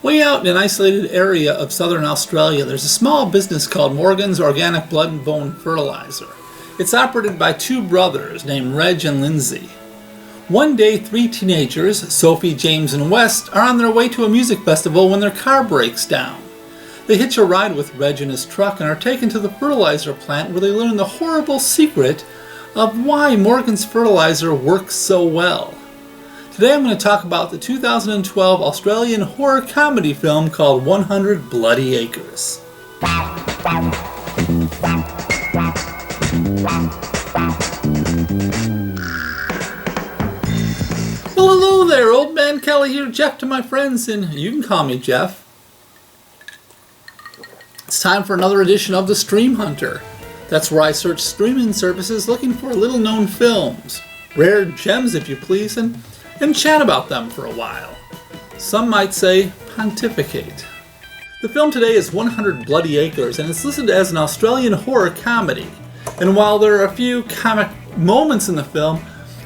Way out in an isolated area of southern Australia, there's a small business called Morgan's Organic Blood and Bone Fertilizer. It's operated by two brothers named Reg and Lindsay. One day, three teenagers, Sophie, James, and West, are on their way to a music festival when their car breaks down. They hitch a ride with Reg in his truck and are taken to the fertilizer plant where they learn the horrible secret of why Morgan's fertilizer works so well. Today I'm going to talk about the 2012 Australian horror comedy film called 100 Bloody Acres. Well, hello there, Old Man Kelly here, Jeff to my friends, and you can call me Jeff. It's time for another edition of The Stream Hunter. That's where I search streaming services looking for little-known films, rare gems if you please, and chat about them for a while. Some might say pontificate. The film today is 100 Bloody Acres, and it's listed as an Australian horror comedy. And while there are a few comic moments in the film,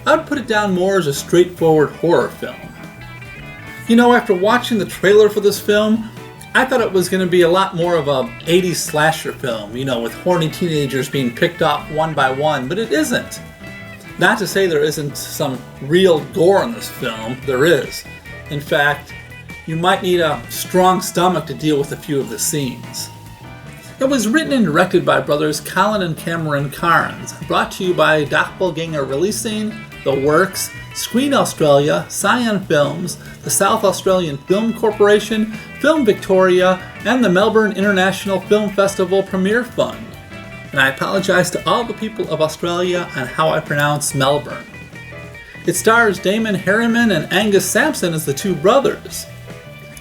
I'd put it down more as a straightforward horror film. You know, after watching the trailer for this film, I thought it was going to be a lot more of a 80s slasher film, you know, with horny teenagers being picked off one by one, but it isn't. Not to say there isn't some real gore in this film, there is. In fact, you might need a strong stomach to deal with a few of the scenes. It was written and directed by brothers Colin and Cameron Carnes, brought to you by Doppelganger Releasing, The Works, Screen Australia, Scion Films, the South Australian Film Corporation, Film Victoria, and the Melbourne International Film Festival Premiere Fund. And I apologize to all the people of Australia on how I pronounce Melbourne. It stars Damon Harriman and Angus Sampson as the two brothers.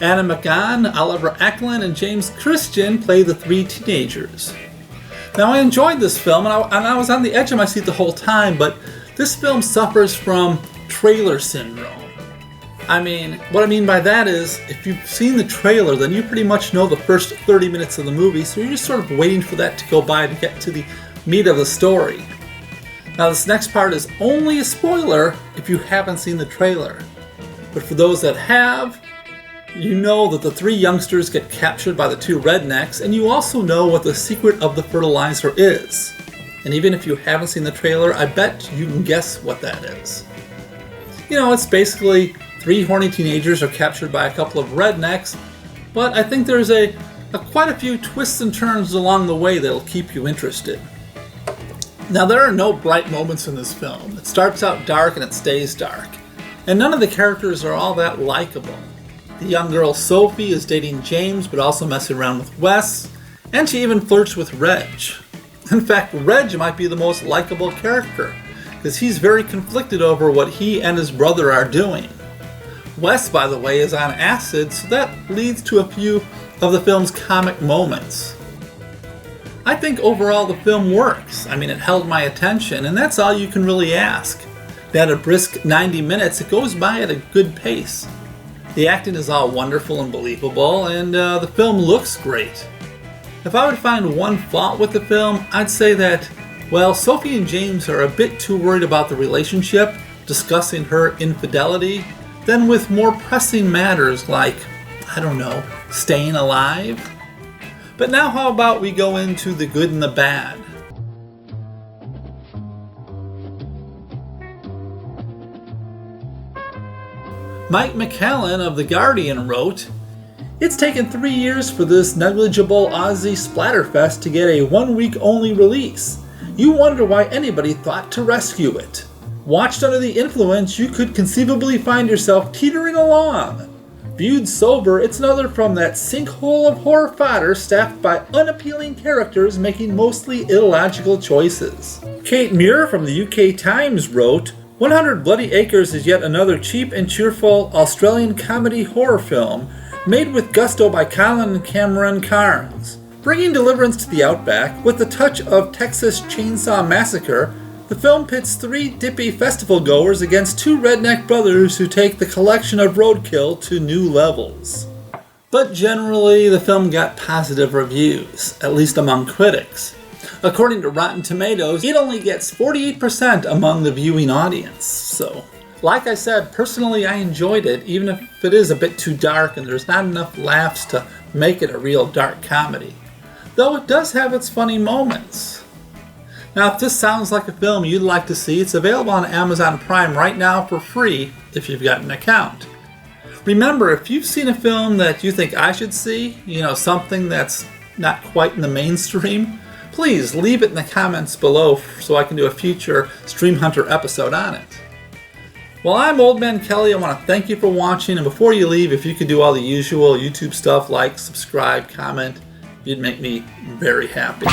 Adam McGann, Oliver Ackland, and James Christian play the three teenagers. Now I enjoyed this film, and I was on the edge of my seat the whole time, but this film suffers from trailer syndrome. What I mean by that is, if you've seen the trailer, then you pretty much know the first 30 minutes of the movie, so you're just sort of waiting for that to go by to get to the meat of the story. Now this next part is only a spoiler if you haven't seen the trailer. But for those that have, you know that the three youngsters get captured by the two rednecks, and you also know what the secret of the fertilizer is. And even if you haven't seen the trailer, I bet you can guess what that is. You know, it's basically three horny teenagers are captured by a couple of rednecks, but I think there's quite a few twists and turns along the way that'll keep you interested. Now, there are no bright moments in this film. It starts out dark and it stays dark. And none of the characters are all that likable. The young girl Sophie is dating James, but also messing around with Wes, and she even flirts with Reg. In fact, Reg might be the most likable character, because he's very conflicted over what he and his brother are doing. Wes, by the way, is on acid, so that leads to a few of the film's comic moments. I think overall the film works. It held my attention, and that's all you can really ask. At a brisk 90 minutes, it goes by at a good pace. The acting is all wonderful and believable, and the film looks great. If I would find one fault with the film, I'd say that, well, Sophie and James are a bit too worried about the relationship, discussing her infidelity, than with more pressing matters like, staying alive. But now how about we go into the good and the bad? Mike McCallan of The Guardian wrote, "It's taken 3 years for this negligible Aussie splatterfest to get a 1-week only release. You wonder why anybody thought to rescue it. Watched under the influence, you could conceivably find yourself teetering along. Viewed sober, it's another from that sinkhole of horror fodder staffed by unappealing characters making mostly illogical choices." Kate Muir from the UK Times wrote, 100 Bloody Acres is yet another cheap and cheerful Australian comedy horror film made with gusto by Colin and Cameron Carnes. Bringing deliverance to the outback with the touch of Texas Chainsaw Massacre, the film pits three dippy festival goers against two redneck brothers who take the collection of roadkill to new levels. But generally, the film got positive reviews, at least among critics. According to Rotten Tomatoes, it only gets 48% among the viewing audience, so Like I said, personally I enjoyed it, even if it is a bit too dark and there's not enough laughs to make it a real dark comedy. Though it does have its funny moments. Now if this sounds like a film you'd like to see, it's available on Amazon Prime right now for free if you've got an account. Remember, if you've seen a film that you think I should see, something that's not quite in the mainstream, please leave it in the comments below so I can do a future Stream Hunter episode on it. Well, I'm Old Man Kelly. I want to thank you for watching, and before you leave, if you could do all the usual YouTube stuff like subscribe, comment, you'd make me very happy.